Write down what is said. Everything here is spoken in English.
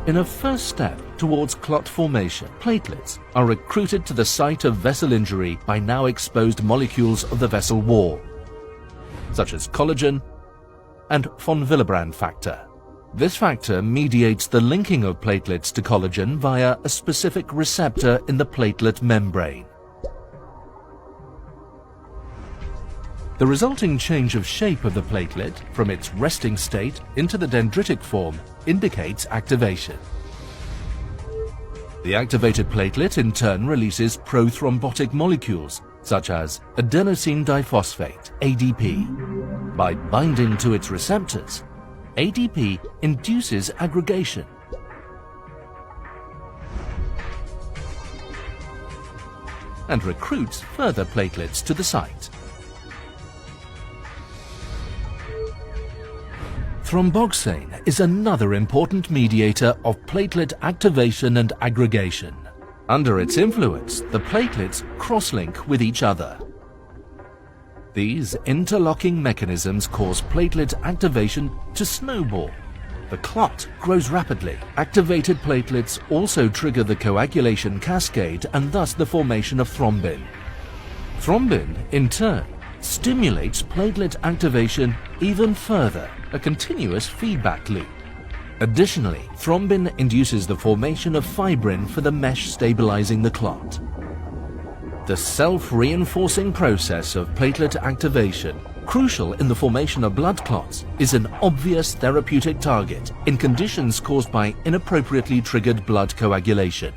In a first step towards clot formation, platelets are recruited to the site of vessel injury by now exposed molecules of the vessel wall, such as collagen and von Willebrand factor. This factor mediates the linking of platelets to collagen via a specific receptor in the platelet membrane. The resulting change of shape of the platelet from its resting state into the dendritic form indicates activation. The activated platelet in turn releases prothrombotic molecules such as adenosine diphosphate, ADP. By binding to its receptors, ADP induces aggregation. And recruits further platelets to the site. Thromboxane is another important mediator of platelet activation and aggregation. Under its influence, the platelets cross-link with each other. These interlocking mechanisms cause platelet activation to snowball. The clot grows rapidly. Activated platelets also trigger the coagulation cascade and thus the formation of thrombin. Thrombin, in turn, stimulates platelet activation even further, a continuous feedback loop. Additionally, thrombin induces the formation of fibrin for the mesh stabilizing the clot. The self-reinforcing process of platelet activation, crucial in the formation of blood clots, is an obvious therapeutic target in conditions caused by inappropriately triggered blood coagulation.